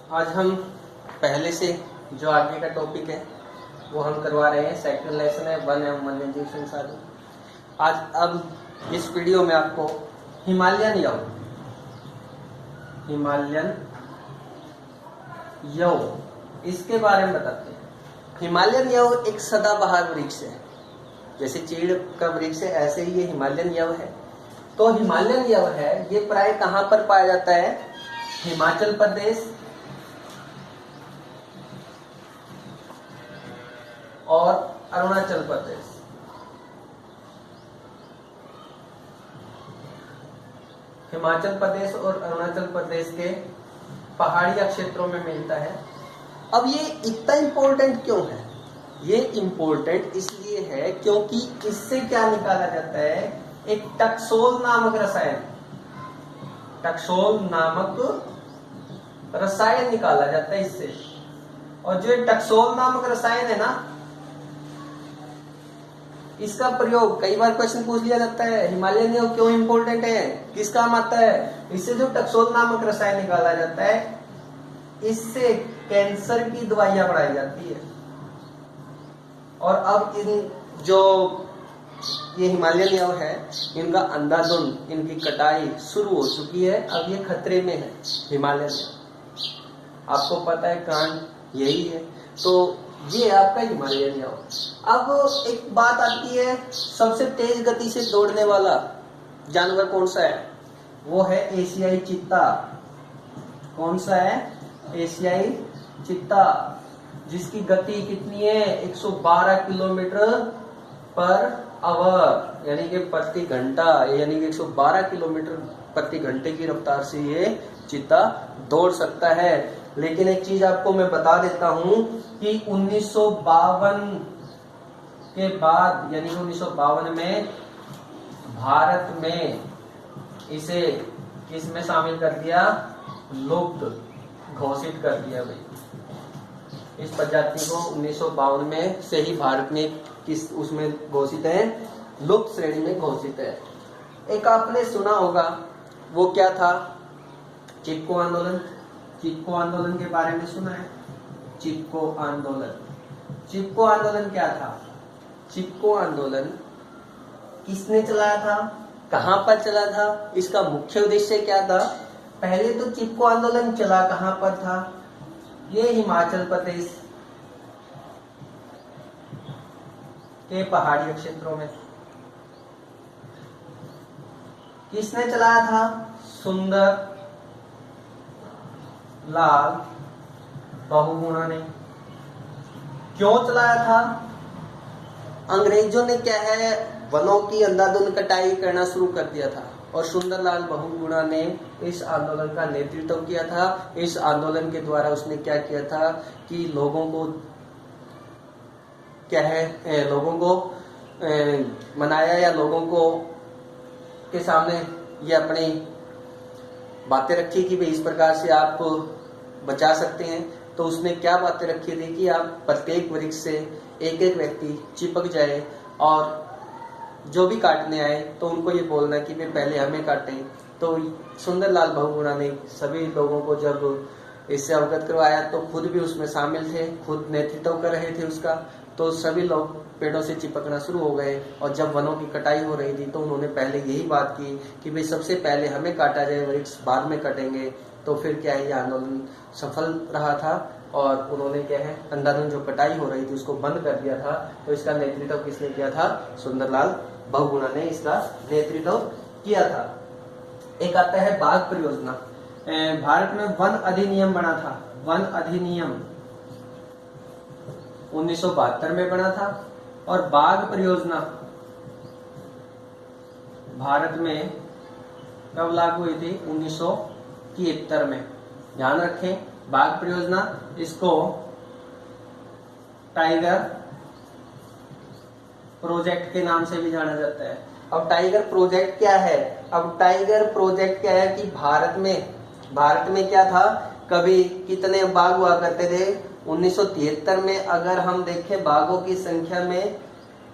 आज हम पहले से जो आगे का टॉपिक है वो हम करवा रहे हैं। सेकंड लेसन है वन एवं वन्यजीव संसाधन। आज अब इस वीडियो में आपको हिमालयन यव इसके बारे में बताते हैं। हिमालयन यव एक सदाबहार वृक्ष है, जैसे चीड़ का वृक्ष है ऐसे ही ये हिमालयन यव है। तो हिमालयन यव है ये प्राय कहाँ पर पाया जाता है? हिमाचल प्रदेश और अरुणाचल प्रदेश। हिमाचल प्रदेश और अरुणाचल प्रदेश के पहाड़िया क्षेत्रों में मिलता है। अब ये इतना इम्पोर्टेंट क्यों है? ये इम्पोर्टेंट इसलिए है क्योंकि इससे क्या निकाला जाता है? एक टक्सोल नामक रसायन, टक्सोल नामक रसायन निकाला जाता है इससे। और जो टक्सोल नामक रसायन है ना, इसका प्रयोग कई बार क्वेश्चन पूछ लिया जाता है, हिमालयन यव क्यों इंपॉर्टेंट है, किस काम आता है? इससे जो टक्सोल नामक रसायन निकाला जाता है, इससे कैंसर की दवाइयां बनाई जाती है। और अब इन जो ये हिमालयन यव है, इनका अंधाधुंध इनकी कटाई शुरू हो चुकी है। अब ये खतरे में है हिमालयन यव। आपको पता है कांड यही है। तो ये आपका हिमालयन यव। अब एक बात आती है, सबसे तेज गति से दौड़ने वाला जानवर कौन सा है? वो है एशियाई चीता। कौन सा है? एशियाई चीता, जिसकी गति कितनी है? 112 किलोमीटर पर आवर, यानी कि प्रति घंटा, यानी कि 112 किलोमीटर प्रति घंटे की रफ्तार से ये चीता दौड़ सकता है। लेकिन एक चीज आपको मैं बता देता हूं कि 1952 के बाद, यानी कि 1952 में भारत में इसे किसमें शामिल कर दिया? लुप्त घोषित कर दिया भाई। इस प्रजाति को 1952 में से ही भारत में किस उसमें घोषित है? लुप्त श्रेणी में घोषित है। एक आपने सुना होगा, वो क्या था? चिपको आंदोलन। चिपको आंदोलन के बारे में सुना है? चिपको आंदोलन। चिपको आंदोलन क्या था? चिपको आंदोलन किसने चलाया था? कहां पर चला था? इसका मुख्य उद्देश्य क्या था? पहले तो चिपको आंदोलन चला कहां पर था? ये हिमाचल प्रदेश के पहाड़ी क्षेत्रों में। किसने चलाया था? सुंदर लाल बहुगुणा ने। क्यों चलाया था? अंग्रेजों ने क्या है, वनों की अंधाधुंध कटाई करना शुरू कर दिया था और सुंदरलाल बहुगुणा ने इस आंदोलन का नेतृत्व किया था। इस आंदोलन के द्वारा उसने क्या किया था कि लोगों को क्या है, लोगों को मनाया, या लोगों को के सामने ये अपनी बातें रखी कि भाई इस प्रकार से आप बचा सकते हैं। तो उसने क्या बातें रखी थी कि आप प्रत्येक वृक्ष से एक एक व्यक्ति चिपक जाए और जो भी काटने आए तो उनको ये बोलना कि वे पहले हमें काटें। तो सुंदरलाल बहुगुणा ने सभी लोगों को जब इससे अवगत करवाया तो खुद भी उसमें शामिल थे, खुद नेतृत्व कर रहे थे उसका। तो सभी लोग पेड़ों से चिपकना शुरू हो गए और जब वनों की कटाई हो रही थी तो उन्होंने पहले यही बात की कि भाई सबसे पहले हमें काटा जाए, वृक्ष बाद में कटेंगे। तो फिर क्या है, ये आंदोलन सफल रहा था और उन्होंने क्या है, अंधाधुंध जो कटाई हो रही थी उसको बंद कर दिया था। तो इसका नेतृत्व किसने किया था? सुंदरलाल बहुगुणा ने इसका नेतृत्व किया था। एक आता है बाघ परियोजना। भारत में वन अधिनियम बना था। वन अधिनियम 1972 में बना था और बाघ परियोजना भारत में कब लागू हुई थी? 1973 में। ध्यान रखें, बाघ परियोजना, इसको टाइगर प्रोजेक्ट के नाम से भी जाना जाता है। अब टाइगर प्रोजेक्ट क्या है? अब टाइगर प्रोजेक्ट क्या है कि भारत में क्या था, कभी कितने बाघ हुआ करते थे? 1973 में अगर हम देखें बाघों की संख्या में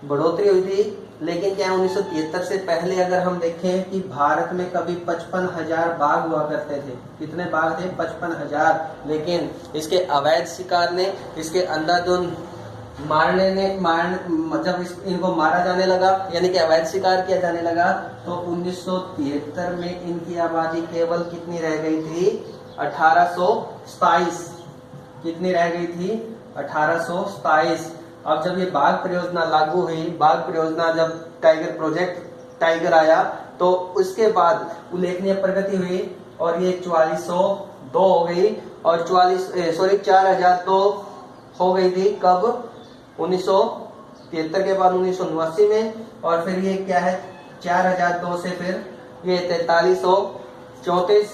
बढ़ोतरी हुई थी लेकिन क्या 1973 से पहले अगर हम देखें कि भारत में कभी 55,000 बाघ हुआ करते थे। कितने बाघ थे? 55,000। लेकिन इसके अवैध शिकार ने, इसके अंधाधुंध जब इनको मारा जाने लगा, यानी कि अवैध शिकार किया जाने लगा, तो 1973 में इनकी आबादी केवल कितनी रह गई थी? 1827। कितनी रह गई थी? 1827। अब जब ये बाघ परियोजना लागू हुई, बाघ परियोजना जब टाइगर प्रोजेक्ट टाइगर आया, तो उसके बाद उल्लेखनीय प्रगति हुई और ये 4402 हो गई और 4002 हो गई थी। कब? 1973 के बाद 1989 में, और फिर ये क्या है 4002 से फिर ये 4334।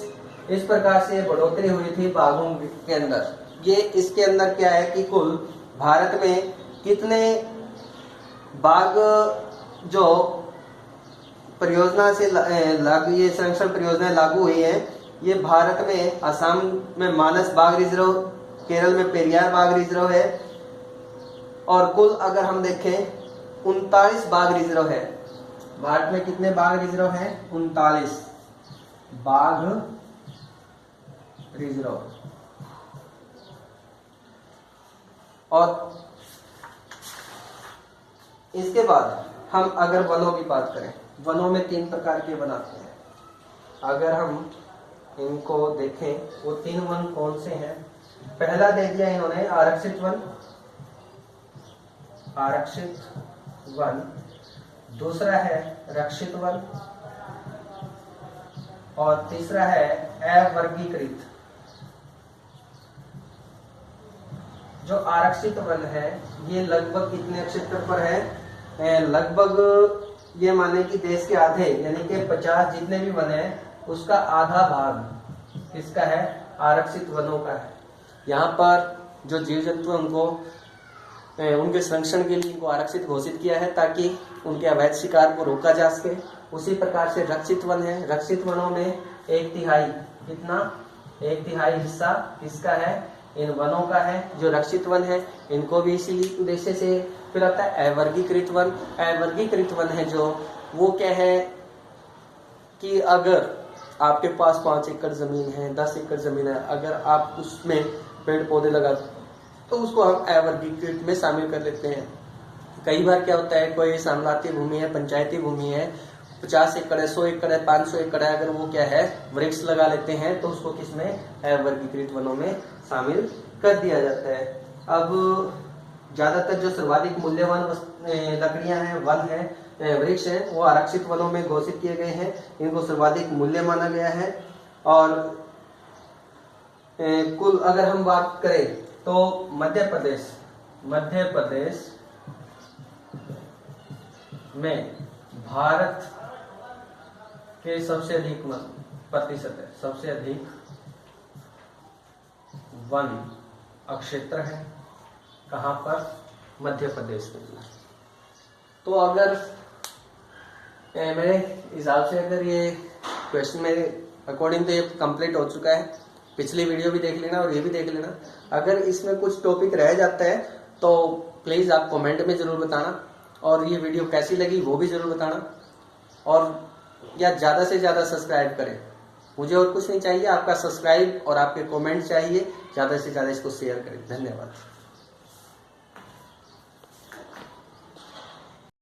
इस प्रकार से बढ़ोतरी हुई थी बाघों के अंदर। ये इसके अंदर क्या है कि कुल भारत में कितने बाघ जो परियोजना से लागू, ये संरक्षण परियोजना लागू हुई है, ये भारत में असम में मानस बाघ रिजर्व, केरल में पेरियार बाघ रिजर्व है, और कुल अगर हम देखें 39 बाघ रिजर्व है। भारत में कितने बाघ रिजर्व हैं? 39 बाघ रिजर्व। और इसके बाद हम अगर वनों की बात करें, वनों में 3 प्रकार के वन आते हैं। अगर हम इनको देखें, वो 3 वन कौन से हैं? पहला दे दिया इन्होंने आरक्षित वन, आरक्षित वन। दूसरा है रक्षित वन, और तीसरा है अवर्गीकृत। जो आरक्षित वन है ये लगभग कितने क्षेत्र पर है? लगभग ये माने कि देश के आधे, यानी कि 50 जितने भी वन है उसका आधा भाग किसका है? आरक्षित वनों का है। यहाँ पर जो जीव जंतु उनको उनके संरक्षण के लिए इनको आरक्षित घोषित किया है ताकि उनके अवैध शिकार को रोका जा सके। उसी प्रकार से रक्षित वन है। रक्षित वनों में 1/3 कितना? 1/3 हिस्सा किसका है? इन वनों का है। जो रक्षित वन है इनको भी इसी उद्देश्य से फिर आता है अवर्गीकृत वन। अवर्गीकृत वन है जो वो क्या है कि अगर आपके पास 5 एकड़ जमीन है, 10 एकड़ जमीन है, अगर आप उसमें पेड़ पौधे लगा तो उसको हम अवर्गीकृत में शामिल कर लेते हैं। कई बार क्या होता है, कोई सामलाती भूमि है, पंचायती भूमि है, 50 एकड़ है, 100 एकड़ है, 500 एकड़ है, अगर वो क्या है वृक्ष लगा लेते हैं तो उसको किसमें? अवर्गीकृत वनों में शामिल कर दिया जाता है। अब ज्यादातर जो सर्वाधिक मूल्यवान लकड़ियां हैं, वन है, वृक्ष है, वो आरक्षित वनों में घोषित किए गए हैं। इनको सर्वाधिक मूल्य माना गया है। और कुल अगर हम बात करें तो मध्य प्रदेश में भारत के सबसे अधिक प्रतिशत है, सबसे अधिक वन क्षेत्र है। कहां पर? मध्य प्रदेश में। तो अगर मेरे हिसाब से अगर ये क्वेश्चन मेरे अकॉर्डिंग तो ये कंप्लीट हो चुका है। पिछली वीडियो भी देख लेना और ये भी देख लेना। अगर इसमें कुछ टॉपिक रह जाता है तो प्लीज आप कमेंट में जरूर बताना, और ये वीडियो कैसी लगी वो भी जरूर बताना, और या ज्यादा से ज्यादा सब्सक्राइब करें। मुझे और कुछ नहीं चाहिए, आपका सब्सक्राइब और आपके कमेंट चाहिए। ज्यादा से ज्यादा इसको शेयर करें। धन्यवाद।